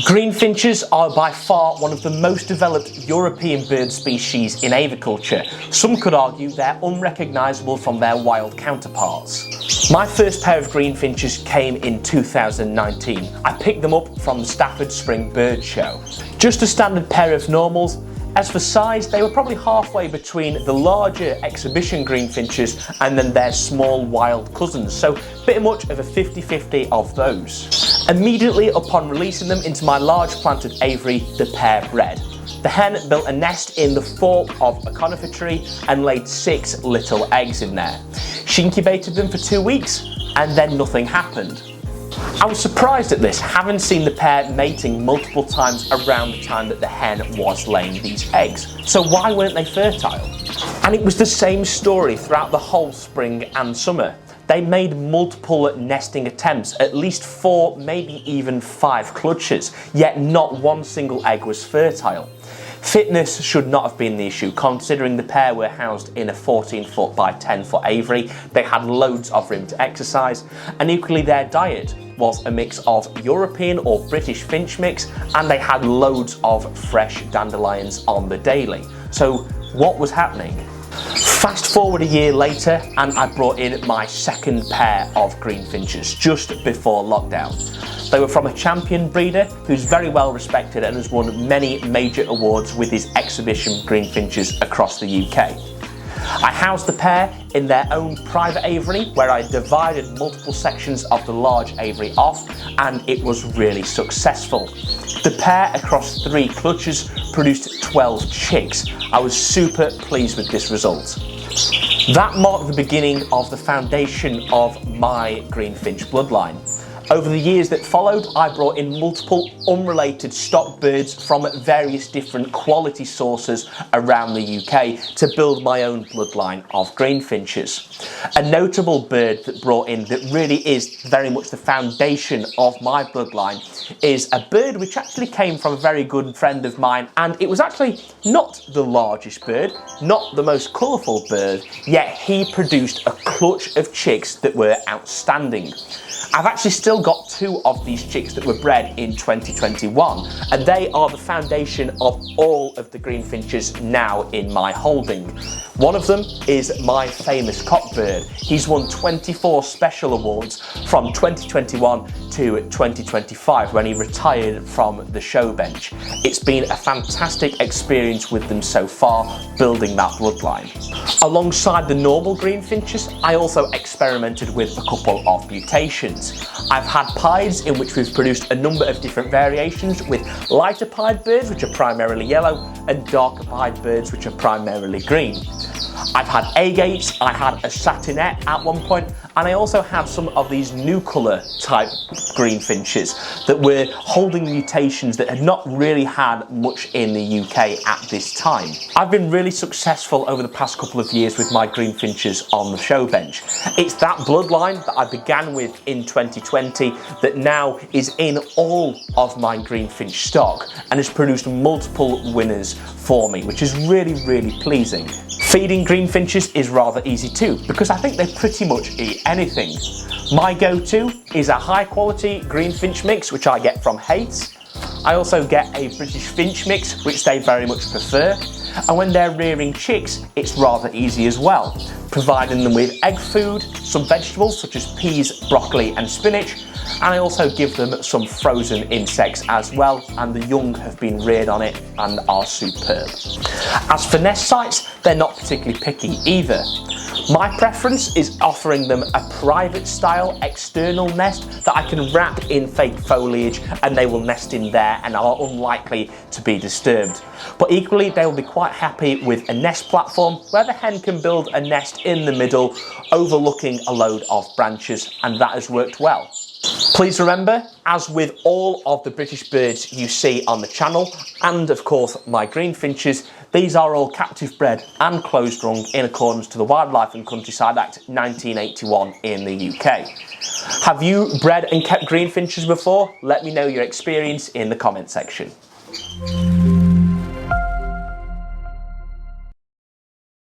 Greenfinches are by far one of the most developed European bird species in aviculture. Some could argue they're unrecognisable from their wild counterparts. My first pair of greenfinches came in 2019. I picked them up from the Stafford Spring Bird Show. Just a standard pair of normals. As for size, they were probably halfway between the larger exhibition greenfinches and then their small wild cousins, so pretty much of a 50-50 of those. Immediately upon releasing them into my large planted aviary, the pair bred. The hen built a nest in the fork of a conifer tree and laid 6 little eggs in there. She incubated them for 2 weeks and then nothing happened. I was surprised at this, having seen the pair mating multiple times around the time that the hen was laying these eggs. So why weren't they fertile? And it was the same story throughout the whole spring and summer. They made multiple nesting attempts, at least 4, maybe even 5 clutches, yet not one single egg was fertile. Fitness should not have been the issue, considering the pair were housed in a 14-foot by 10-foot aviary. They had loads of room to exercise, and equally their diet was a mix of European or British finch mix, and they had loads of fresh dandelions on the daily. So what was happening? Fast forward a year later and I brought in my second pair of greenfinches just before lockdown. They were from a champion breeder who's very well respected and has won many major awards with his exhibition greenfinches across the UK. I housed the pair in their own private aviary where I divided multiple sections of the large aviary off, and it was really successful. The pair across 3 clutches produced 12 chicks. I was super pleased with this result. That marked the beginning of the foundation of my greenfinch bloodline. Over the years that followed, I brought in multiple unrelated stock birds from various different quality sources around the UK to build my own bloodline of greenfinches. A notable bird that brought in that really is very much the foundation of my bloodline is a bird which actually came from a very good friend of mine, and it was actually not the largest bird, not the most colourful bird, yet he produced a clutch of chicks that were outstanding. I've actually still got 2 of these chicks that were bred in 2021, and they are the foundation of all of the greenfinches now in my holding. One of them is my famous cockbird. He's won 24 special awards from 2021 to 2025 when he retired from the show bench. It's been a fantastic experience with them so far, building that bloodline. Alongside the normal greenfinches, I also experimented with a couple of mutations. I've had pieds in which we've produced a number of different variations with lighter pied birds which are primarily yellow and darker pied birds which are primarily green. I've had agates, I had a satinette at one point, and I also had some of these new colour type greenfinches that were holding mutations that had not really had much in the UK at this time. I've been really successful over the past couple of years with my greenfinches on the show bench. It's that bloodline that I began with in 2020 that now is in all of my greenfinch stock and has produced multiple winners for me, which is really, really pleasing. Feeding greenfinches is rather easy too, because I think they pretty much eat anything. My go-to is a high quality greenfinch mix which I get from Hayes. I also get a British finch mix which they very much prefer, and when they're rearing chicks it's rather easy as well, providing them with egg food, some vegetables such as peas, broccoli and spinach, and I also give them some frozen insects as well, and the young have been reared on it and are superb. As for nest sites, they're not particularly picky either. My preference is offering them a private style external nest that I can wrap in fake foliage and they will nest in there and are unlikely to be disturbed. But equally they will be quite happy with a nest platform where the hen can build a nest in the middle overlooking a load of branches, and that has worked well. Please remember, as with all of the British birds you see on the channel, and of course my greenfinches, these are all captive bred and closed rung in accordance to the Wildlife and Countryside Act 1981 in the UK. Have you bred and kept greenfinches before? Let me know your experience in the comment section.